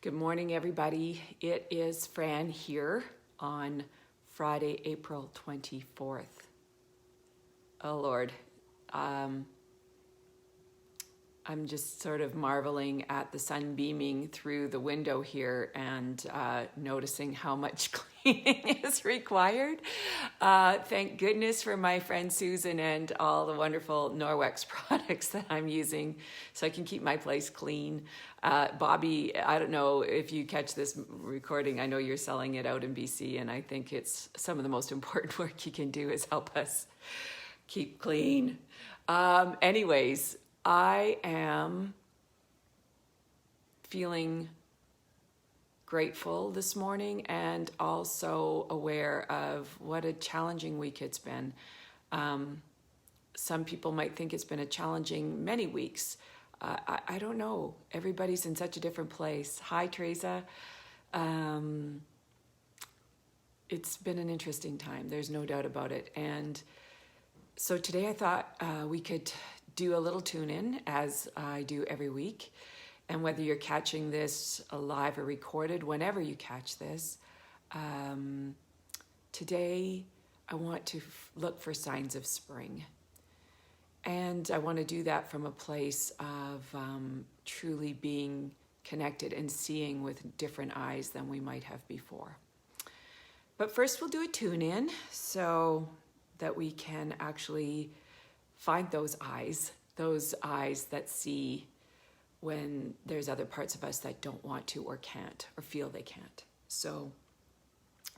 Good morning, everybody. It is Fran here on Friday, April 24th. Oh, Lord. I'm just sort of marveling at the sun beaming through the window here and noticing how much cleaning is required. Thank goodness for my friend Susan and all the wonderful Norwex products that I'm using so I can keep my place clean. Bobby, I don't know if you catch this recording. I know you're selling it out in BC, and I think it's some of the most important work you can do is help us keep clean. Anyways, I am feeling grateful this morning and also aware of what a challenging week it's been. Some people might think it's been a challenging many weeks. I don't know. Everybody's in such a different place. Hi, Teresa. It's been an interesting time. There's no doubt about it. And so today I thought we could do a little tune in as I do every week. And whether you're catching this live or recorded, whenever you catch this, today I want to look for signs of spring. And I want to do that from a place of truly being connected and seeing with different eyes than we might have before. But first we'll do a tune in so that we can actually find those eyes that see when there's other parts of us that don't want to or can't or feel they can't. So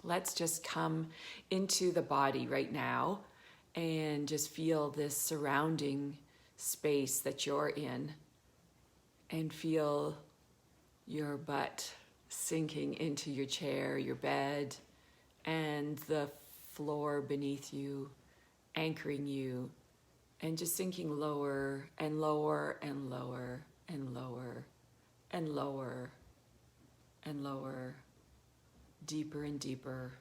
let's just come into the body right now and just feel this surrounding space that you're in and feel your butt sinking into your chair, your bed, and the floor beneath you, anchoring you, and just sinking lower and lower and lower and lower and lower and lower, deeper and deeper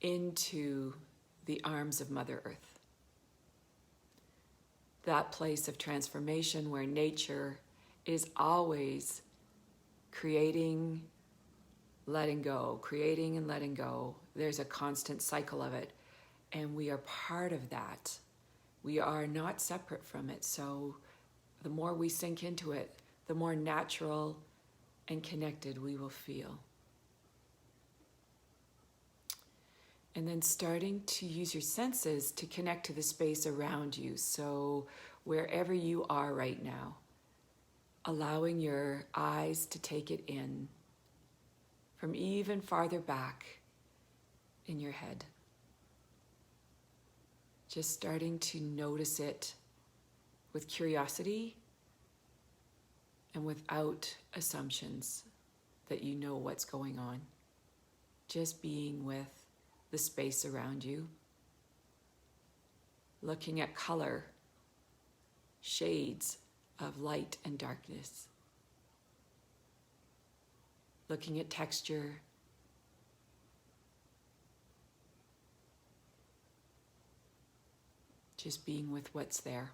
into the arms of Mother Earth. That place of transformation where nature is always creating, letting go, creating and letting go. There's a constant cycle of it, and we are part of that. We are not separate from it. So the more we sink into it, the more natural and connected we will feel. And then starting to use your senses to connect to the space around you. So wherever you are right now, allowing your eyes to take it in from even farther back in your head. Just starting to notice it with curiosity and without assumptions that you know what's going on. Just being with the space around you. Looking at color, shades of light and darkness. Looking at texture. Just being with what's there.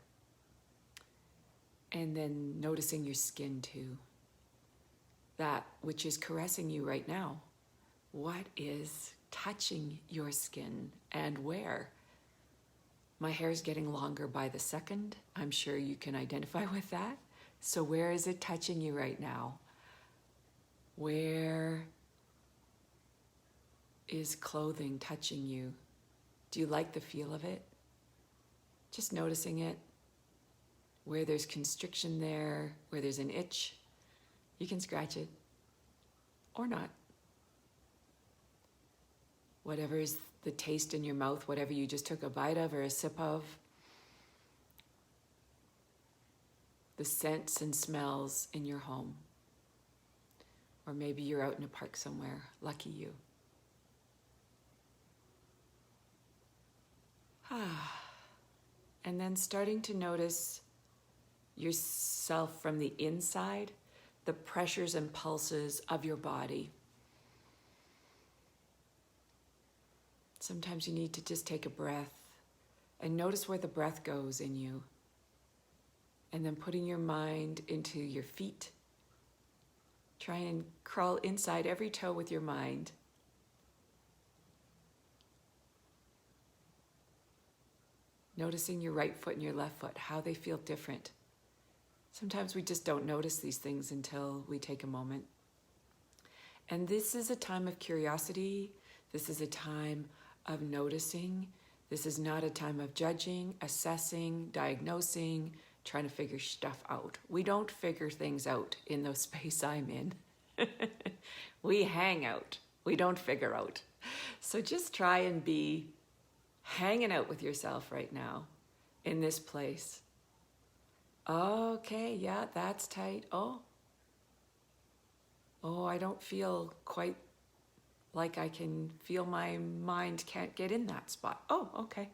And then noticing your skin too. That which is caressing you right now. What is touching your skin and where? My hair is getting longer by the second. I'm sure you can identify with that. So where is it touching you right now? Where is clothing touching you? Do you like the feel of it? Just noticing it, where there's constriction there, where there's an itch, you can scratch it or not. Whatever is the taste in your mouth, whatever you just took a bite of or a sip of, the scents and smells in your home. Or maybe you're out in a park somewhere, lucky you. And then starting to notice yourself from the inside, the pressures and pulses of your body. Sometimes you need to just take a breath and notice where the breath goes in you. And then putting your mind into your feet Try and crawl inside every toe with your mind. Noticing your right foot and your left foot, how they feel different. Sometimes we just don't notice these things until we take a moment. And this is a time of curiosity. This is a time of noticing. This is not a time of judging, assessing, diagnosing, trying to figure stuff out. We don't figure things out in the space I'm in. We hang out. We don't figure out. So just try and be hanging out with yourself right now in this place. Okay, yeah, that's tight. Oh, I don't feel quite like I can feel my mind can't get in that spot. Oh, okay.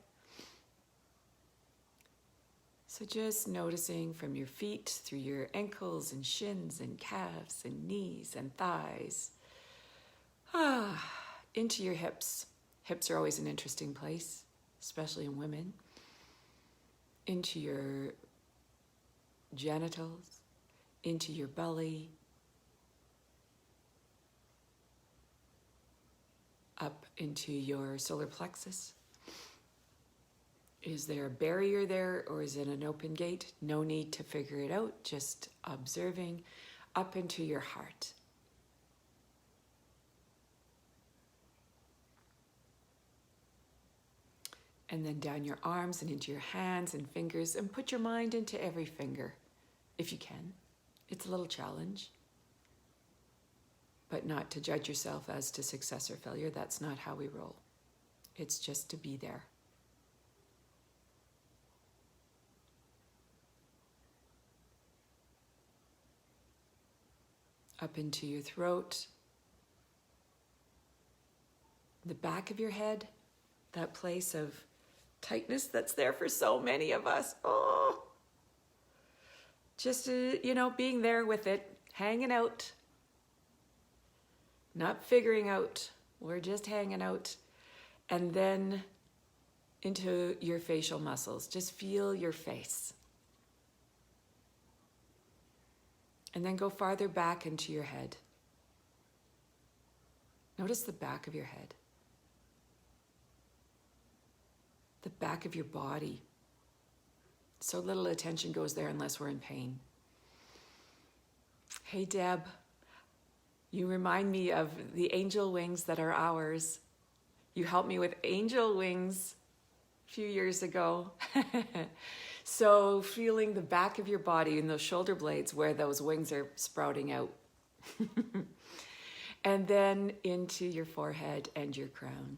So just noticing from your feet through your ankles and shins and calves and knees and thighs. Into your hips. Hips are always an interesting place, especially in women. Into your genitals, into your belly, up into your solar plexus. Is there a barrier there, or is it an open gate? No need to figure it out, just observing. Up into your heart. And then down your arms and into your hands and fingers, and put your mind into every finger, if you can. It's a little challenge. But not to judge yourself as to success or failure. That's not how we roll. It's just to be there. Up into your throat. The back of your head. That place of tightness that's there for so many of us. Oh. Just, being there with it. Hanging out. Not figuring out, we're just hanging out. And then into your facial muscles. Just feel your face. And then go farther back into your head. Notice the back of your head. The back of your body. So little attention goes there unless we're in pain. Hey, Deb. You remind me of the angel wings that are ours. You helped me with angel wings a few years ago. So feeling the back of your body and those shoulder blades where those wings are sprouting out. And then into your forehead and your crown.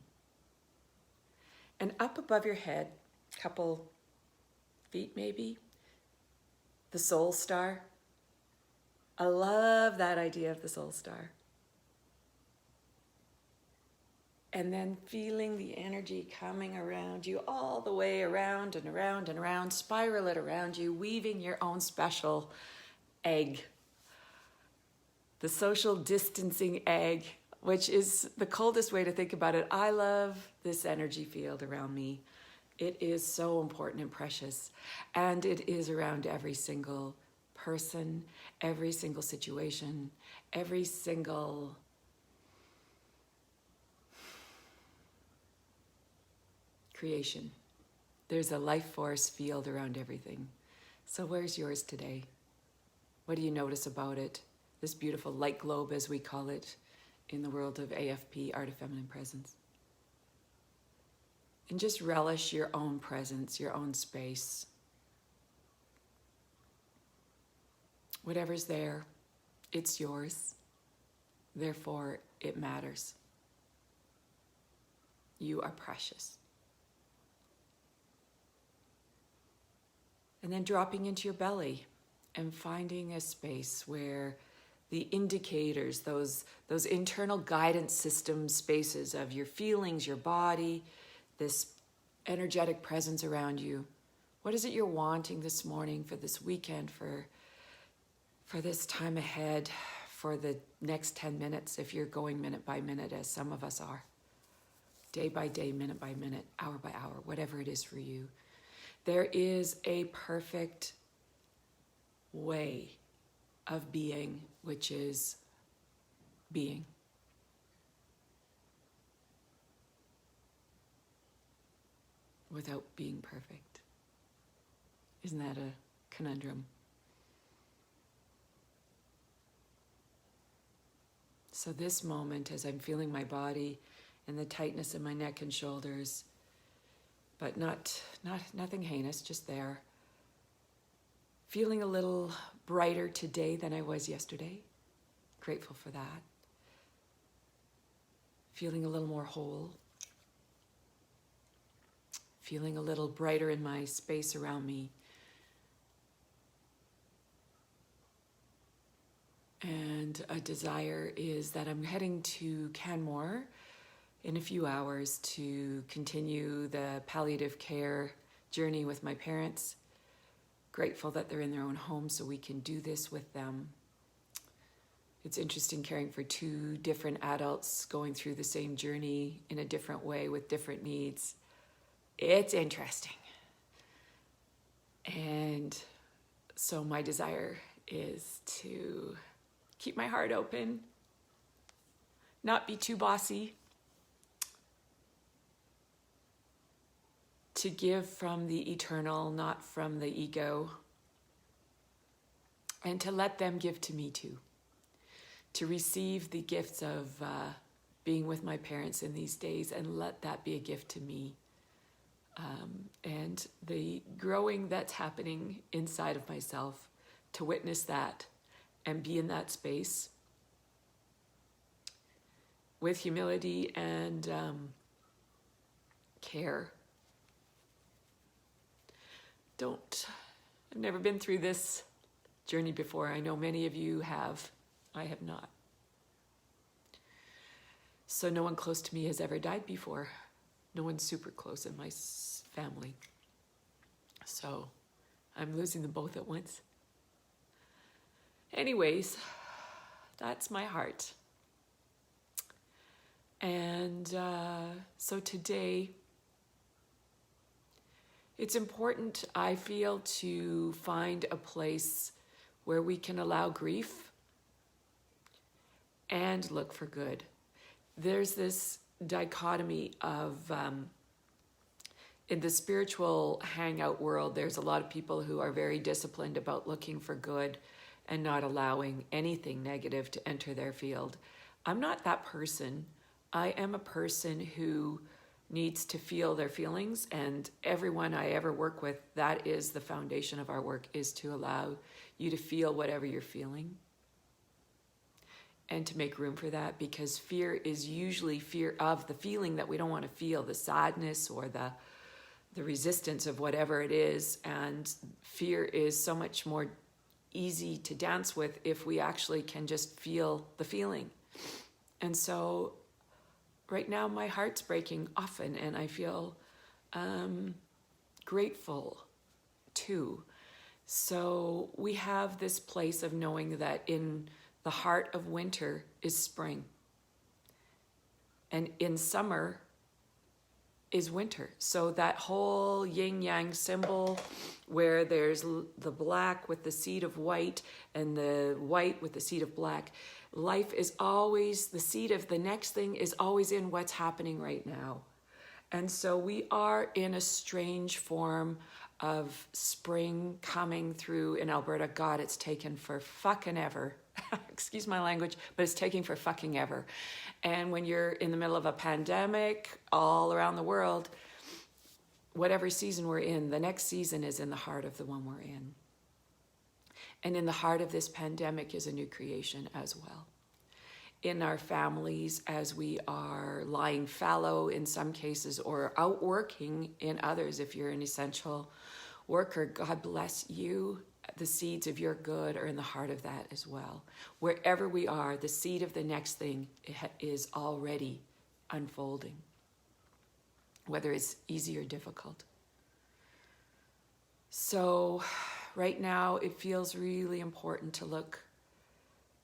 And up above your head, couple feet maybe, the soul star. I love that idea of the soul star. And then feeling the energy coming around you all the way around and around and around, spiral it around you, weaving your own special egg. The social distancing egg, which is the coldest way to think about it. I love this energy field around me. It is so important and precious. And it is around every single person, every single situation, every single creation. There's a life force field around everything. So where's yours today? What do you notice about it? This beautiful light globe, as we call it in the world of AFP, Art of Feminine Presence. And just relish your own presence, your own space. Whatever's there, it's yours. Therefore, it matters. You are precious. And then dropping into your belly and finding a space where the indicators, those internal guidance system spaces of your feelings, your body, this energetic presence around you. What is it you're wanting this morning, for this weekend, for this time ahead, for the next 10 minutes, if you're going minute by minute, as some of us are. Day by day, minute by minute, hour by hour, whatever it is for you. There is a perfect way of being, which is being. Without being perfect. Isn't that a conundrum? So this moment, as I'm feeling my body and the tightness in my neck and shoulders, but nothing heinous, just there. Feeling a little brighter today than I was yesterday. Grateful for that. Feeling a little more whole. Feeling a little brighter in my space around me. And a desire is that I'm heading to Canmore in a few hours to continue the palliative care journey with my parents. Grateful that they're in their own home so we can do this with them. It's interesting caring for two different adults going through the same journey in a different way with different needs. It's interesting. And so my desire is to keep my heart open, not be too bossy, to give from the eternal, not from the ego, and to let them give to me too, to receive the gifts of being with my parents in these days and let that be a gift to me. And the growing that's happening inside of myself, to witness that and be in that space with humility and care. I've never been through this journey before. I know many of you have. I have not. So no one close to me has ever died before. No one super close in my family. So I'm losing them both at once. Anyways, that's my heart. And so today, it's important, I feel, to find a place where we can allow grief and look for good. There's this dichotomy of, in the spiritual hangout world, there's a lot of people who are very disciplined about looking for good and not allowing anything negative to enter their field. I'm not that person. I am a person who needs to feel their feelings, and everyone I ever work with, that is the foundation of our work, is to allow you to feel whatever you're feeling and to make room for that, because fear is usually fear of the feeling that we don't want to feel, the sadness or the resistance of whatever it is. And fear is so much more easy to dance with if we actually can just feel the feeling. And so right now my heart's breaking often, and I feel grateful too. So we have this place of knowing that in the heart of winter is spring, and in summer is winter. So that whole yin-yang symbol where there's the black with the seed of white and the white with the seed of black, life is always, the seed of the next thing is always in what's happening right now. And so we are in a strange form of spring coming through in Alberta. God, it's taken for fucking ever. Excuse my language, but it's taking for fucking ever. And when you're in the middle of a pandemic all around the world, whatever season we're in, the next season is in the heart of the one we're in. And in the heart of this pandemic is a new creation as well. In our families, as we are lying fallow in some cases or out working in others, if you're an essential worker, God bless you. The seeds of your good are in the heart of that as well. Wherever we are, the seed of the next thing is already unfolding, whether it's easy or difficult. So right now, it feels really important to look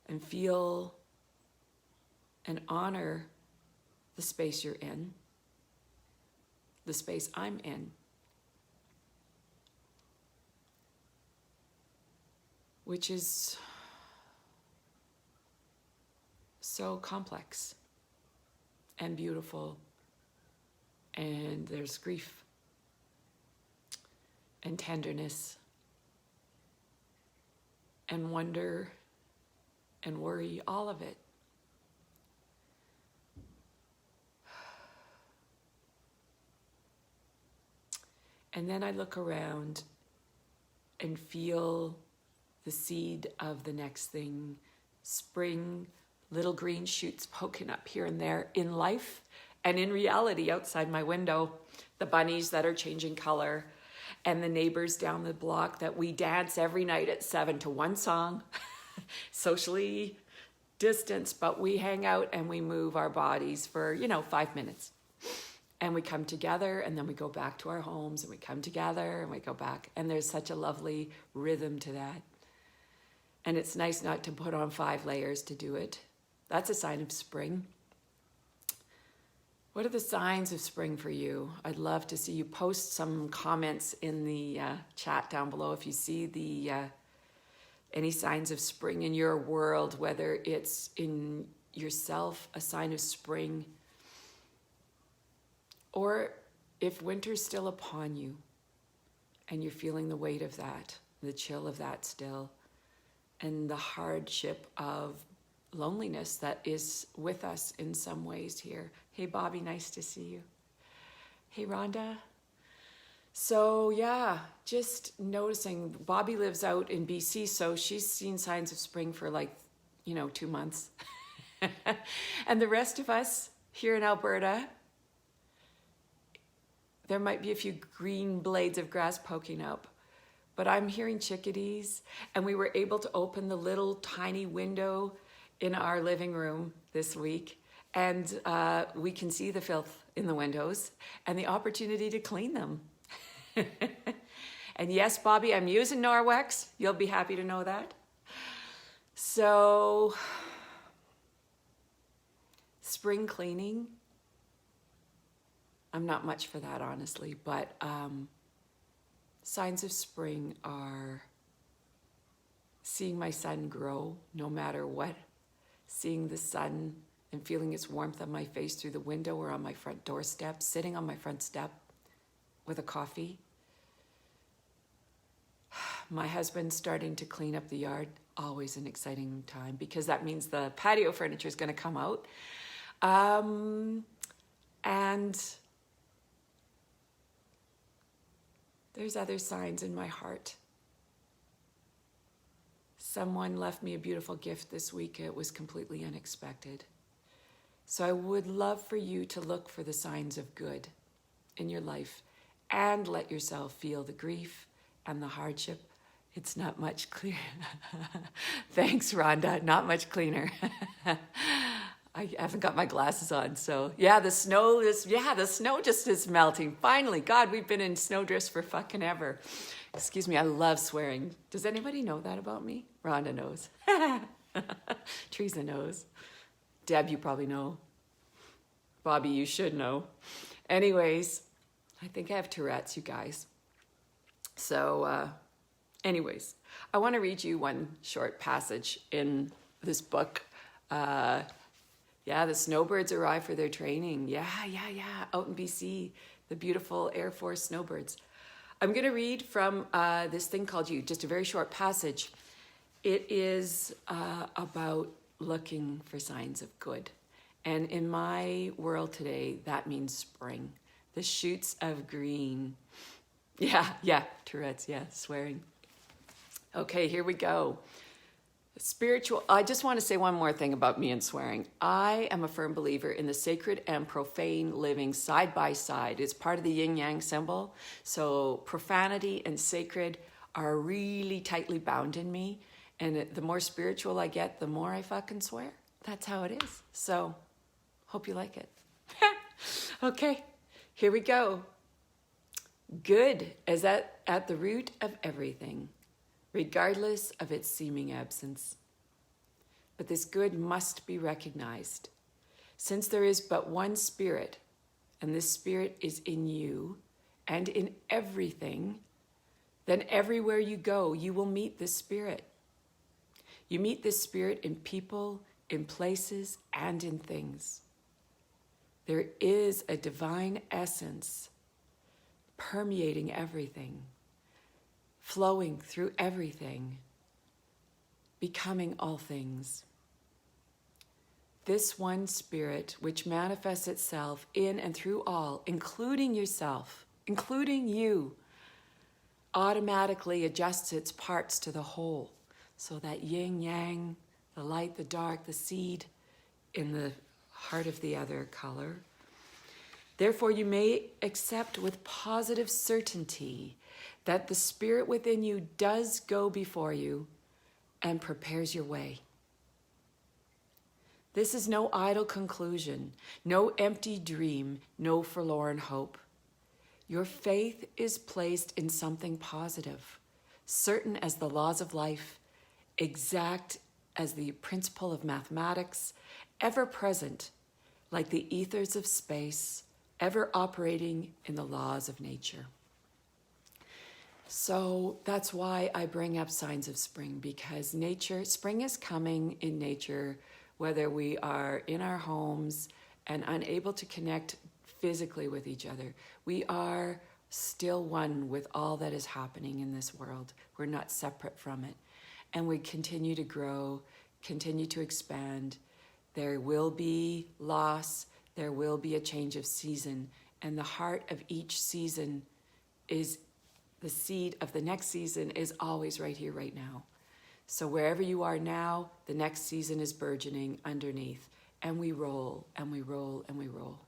and feel and honor the space you're in, the space I'm in, which is so complex and beautiful, and there's grief and tenderness and wonder and worry, all of it. And then I look around and feel the seed of the next thing, spring, little green shoots poking up here and there in life and in reality outside my window, the bunnies that are changing color, and the neighbors down the block that we dance every night at 7 to one song, socially distanced, but we hang out and we move our bodies for, 5 minutes. And we come together, and then we go back to our homes, and we come together and we go back. And there's such a lovely rhythm to that. And it's nice not to put on 5 layers to do it. That's a sign of spring. What are the signs of spring for you? I'd love to see you post some comments in the chat down below if you see the any signs of spring in your world, whether it's in yourself, a sign of spring, or if winter's still upon you and you're feeling the weight of that, the chill of that still, and the hardship of loneliness that is with us in some ways here. Hey, Bobby, nice to see you. Hey, Rhonda. So yeah, just noticing. Bobby lives out in BC, so she's seen signs of spring for 2 months. And the rest of us here in Alberta, there might be a few green blades of grass poking up, but I'm hearing chickadees, and we were able to open the little tiny window in our living room this week, and we can see the filth in the windows and the opportunity to clean them. And yes, Bobby, I'm using Norwex. You'll be happy to know that. So, spring cleaning, I'm not much for that, honestly, but signs of spring are seeing my son grow no matter what, seeing the sun and feeling its warmth on my face through the window or on my front doorstep, sitting on my front step with a coffee. My husband starting to clean up the yard, always an exciting time because that means the patio furniture is going to come out. And there's other signs in my heart. Someone left me a beautiful gift this week. It was completely unexpected. So I would love for you to look for the signs of good in your life and let yourself feel the grief and the hardship. It's not much cleaner. Thanks, Rhonda. Not much cleaner. I haven't got my glasses on, so yeah, the snow just is melting. Finally, God, we've been in snowdrifts for fucking ever. Excuse me, I love swearing. Does anybody know that about me? Rhonda knows. Teresa knows. Deb, you probably know. Bobby, you should know. Anyways, I think I have Tourette's, you guys. So, anyways, I want to read you one short passage in this book. The snowbirds arrive for their training. Yeah, out in BC, the beautiful Air Force snowbirds. I'm going to read from this thing called You, just a very short passage. It is about looking for signs of good. And in my world today, that means spring. The shoots of green. Yeah, Tourette's, swearing. Okay, here we go. I just want to say one more thing about me and swearing. I am a firm believer in the sacred and profane living side by side. It's part of the yin-yang symbol. So profanity and sacred are really tightly bound in me. And the more spiritual I get, the more I fucking swear. That's how it is. So, hope you like it. Okay, here we go. Good is at the root of everything, regardless of its seeming absence. But this good must be recognized. Since there is but one spirit, and this spirit is in you and in everything, then everywhere you go, you will meet this spirit. You meet this spirit in people, in places and in things. There is a divine essence permeating everything, flowing through everything, becoming all things. This one spirit, which manifests itself in and through all, including yourself, including you, automatically adjusts its parts to the whole. So that yin yang, the light, the dark, the seed in the heart of the other color. Therefore, you may accept with positive certainty that the spirit within you does go before you and prepares your way. This is no idle conclusion, no empty dream, no forlorn hope. Your faith is placed in something positive, certain as the laws of life, exact as the principle of mathematics, ever present like the ethers of space, ever operating in the laws of nature. So that's why I bring up signs of spring, because spring is coming in nature, whether we are in our homes and unable to connect physically with each other. We are still one with all that is happening in this world. We're not separate from it. And we continue to grow, continue to expand. There will be loss, there will be a change of season, and the heart of each season is the seed of the next season is always right here, right now. So wherever you are now, the next season is burgeoning underneath, and we roll, and we roll, and we roll.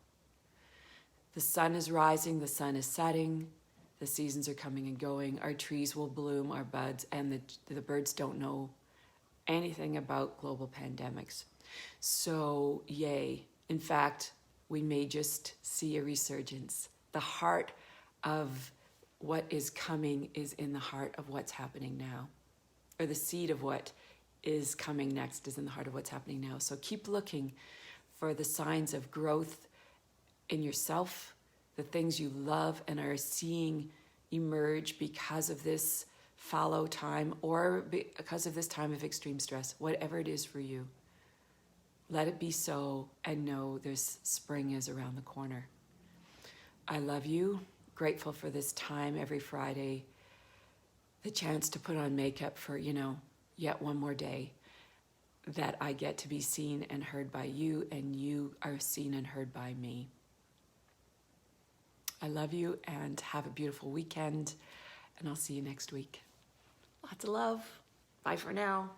The sun is rising, the sun is setting, the seasons are coming and going, our trees will bloom, our buds, and the birds don't know anything about global pandemics. So, yay. In fact, we may just see a resurgence. The heart of what is coming is in the heart of what's happening now. Or the seed of what is coming next is in the heart of what's happening now. So keep looking for the signs of growth in yourself, the things you love and are seeing emerge because of this fallow time or because of this time of extreme stress, whatever it is for you. Let it be so, and know there's spring is around the corner. I love you. Grateful for this time every Friday, the chance to put on makeup for, yet one more day that I get to be seen and heard by you, and you are seen and heard by me. I love you, and have a beautiful weekend, and I'll see you next week. Lots of love. Bye for now.